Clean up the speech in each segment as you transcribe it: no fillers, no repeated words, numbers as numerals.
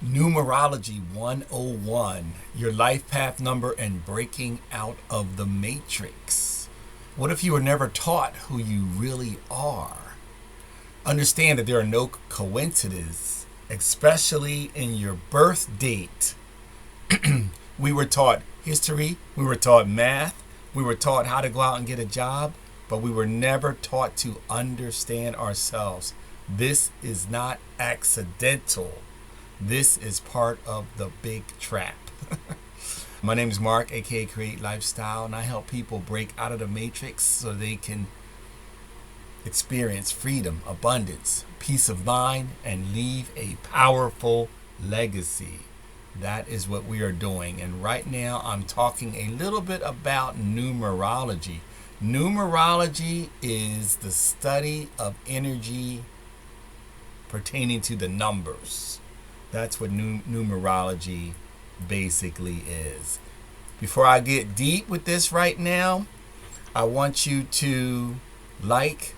Numerology 101, your life path number and breaking out of the matrix. What if you were never taught who you really are? Understand that there are no coincidences, especially in your birth date. We were taught history, we were taught math, we were taught how to go out and get a job, but we were never taught to understand ourselves. This is not accidental. This is part of the big trap. My name is Mark, aka Create Lifestyle, and I help people break out of the matrix so they can experience freedom, abundance, peace of mind, and leave a powerful legacy. That is what we are doing. And right now, I'm talking a little bit about numerology. Numerology is the study of energy pertaining to the numbers. That's what numerology basically is. Before I get deep with this right now, I want you to like,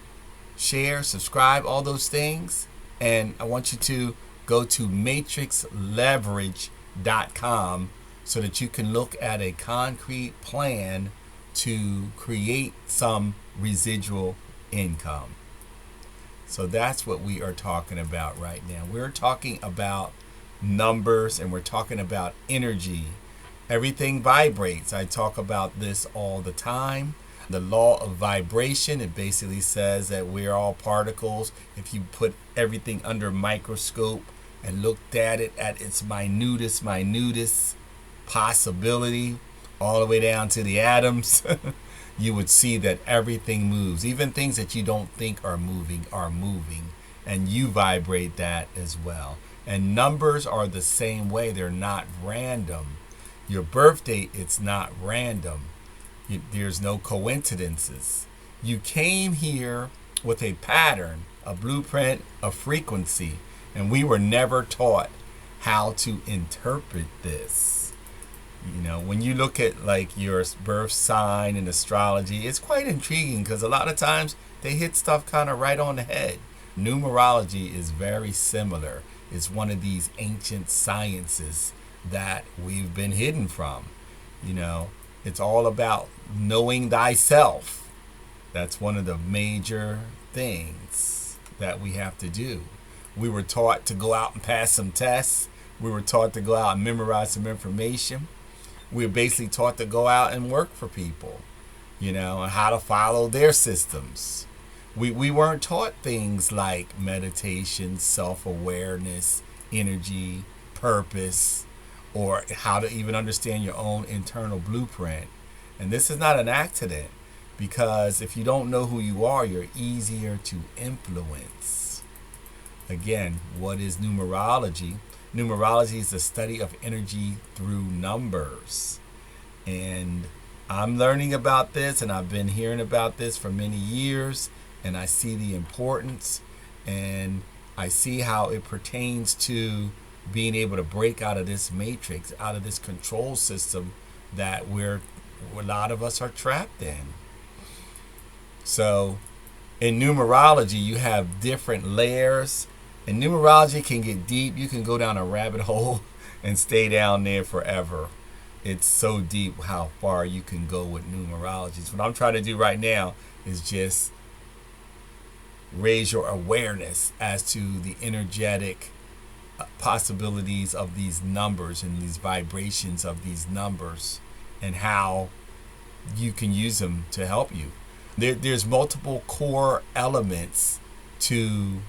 share, subscribe, all those things. And I want you to go to matrixleverage.com so that you can look at a concrete plan to create some residual income. So that's what we are talking about right now. We're talking about numbers and we're talking about energy. Everything vibrates. I talk about this all the time. The law of vibration, it basically says that we're all particles. If you put everything under a microscope and looked at it at its minutest possibility, all the way down to the atoms, you would see that everything moves. Even things that you don't think are moving, and you vibrate that as well. And numbers are the same way. They're not random. Your birth date, it's not random. There's no coincidences. You came here with a pattern, a blueprint, a frequency, and we were never taught how to interpret this. You know, when you look at like your birth sign in astrology, it's quite intriguing because a lot of times they hit stuff kind of right on the head. Numerology is very similar. It's one of these ancient sciences that we've been hidden from. You know, it's all about knowing thyself. That's one of the major things that we have to do. We were taught to go out and pass some tests. We were taught to go out and memorize some information. We were basically taught to go out and work for people, you know, and how to follow their systems. We weren't taught things like meditation, self-awareness, energy, purpose, or how to even understand your own internal blueprint. And this is not an accident, because if you don't know who you are, you're easier to influence. Again, what is numerology? Numerology is the study of energy through numbers. And I'm learning about this, and I've been hearing about this for many years, and I see the importance, and I see how it pertains to being able to break out of this matrix, out of this control system that a lot of us are trapped in. So in numerology, you have different layers, and numerology can get deep. You can go down a rabbit hole and stay down there forever. It's so deep how far you can go with numerology. So what I'm trying to do right now is just raise your awareness as to the energetic possibilities of these numbers and these vibrations of these numbers and how you can use them to help you. There's multiple core elements to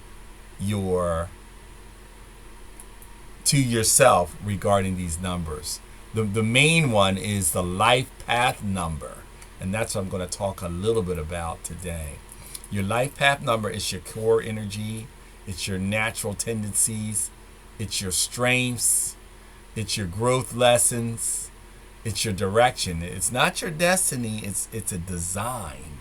yourself regarding these numbers. The main one is the life path number, and that's what I'm going to talk a little bit about today. Your life path number is your core energy, it's your natural tendencies, it's your strengths, it's your growth lessons, it's your direction. It's not your destiny, it's a design.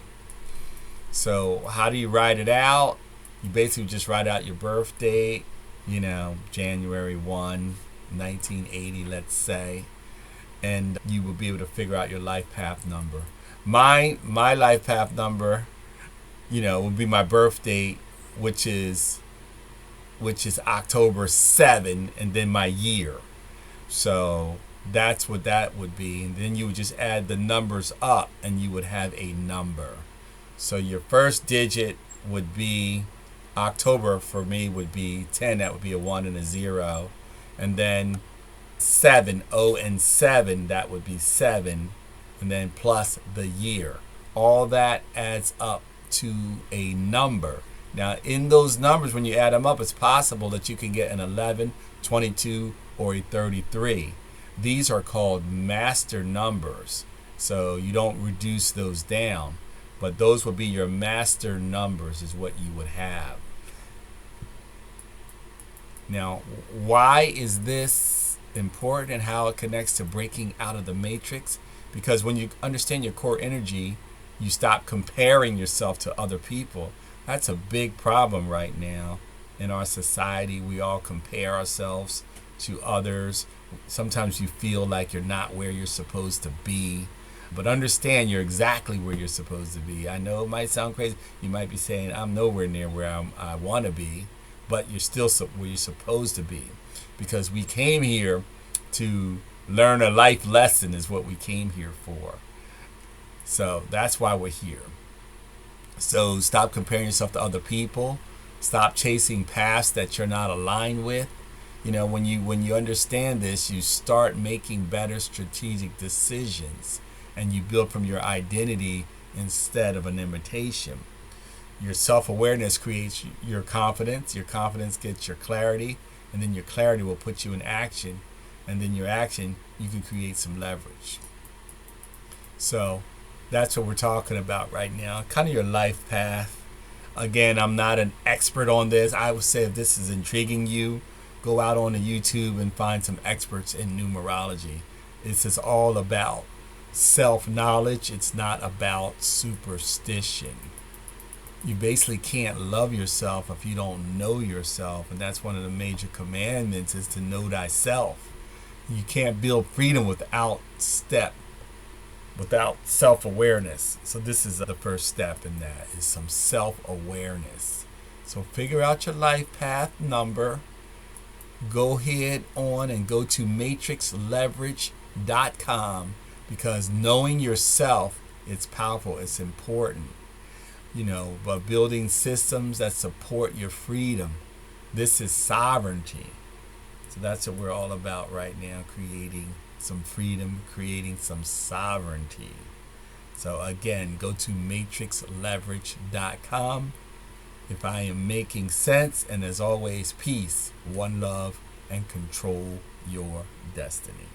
So how do you write it out? You basically just write out your birth date, you know, January 1, 1980, let's say, and you will be able to figure out your life path number. My life path number, you know, would be my birth date, which is which is October 7, and then my year. So that's what that would be. And then you would just add the numbers up and you would have a number. So your first digit would be October for me would be 10. That would be a 1 and a 0. And then 7, O and 7, that would be 7. And then plus the year. All that adds up to a number. Now, in those numbers, when you add them up, it's possible that you can get an 11, 22, or a 33. These are called master numbers. So you don't reduce those down. But those would be your master numbers is what you would have. Now, why is this important and how it connects to breaking out of the matrix? Because when you understand your core energy, you stop comparing yourself to other people. That's a big problem right now in our society. We all compare ourselves to others. Sometimes you feel like you're not where you're supposed to be. But understand you're exactly where you're supposed to be. I know it might sound crazy. You might be saying, I'm nowhere near where I want to be. But you're still where you're supposed to be. Because we came here to learn a life lesson is what we came here for. So that's why we're here. So stop comparing yourself to other people. Stop chasing paths that you're not aligned with. You know, when you understand this, you start making better strategic decisions. And you build from your identity instead of an imitation. Your self-awareness creates your confidence. Your confidence gets your clarity. And then your clarity will put you in action. And then your action, you can create some leverage. So that's what we're talking about right now. Kind of your life path. Again, I'm not an expert on this. I would say if this is intriguing you, go out on the YouTube and find some experts in numerology. This is all about self-knowledge. It's not about superstition. You basically can't love yourself if you don't know yourself. And that's one of the major commandments is to know thyself. You can't build freedom without self-awareness. So this is the first step in that, is some self-awareness. So figure out your life path number. Go ahead on and go to matrixleverage.com, because knowing yourself, it's powerful, it's important. You know, but building systems that support your freedom. This is sovereignty. So that's what we're all about right now, creating some freedom, creating some sovereignty. So again, go to matrixleverage.com. If I am making sense, and as always, peace, one love, and control your destiny.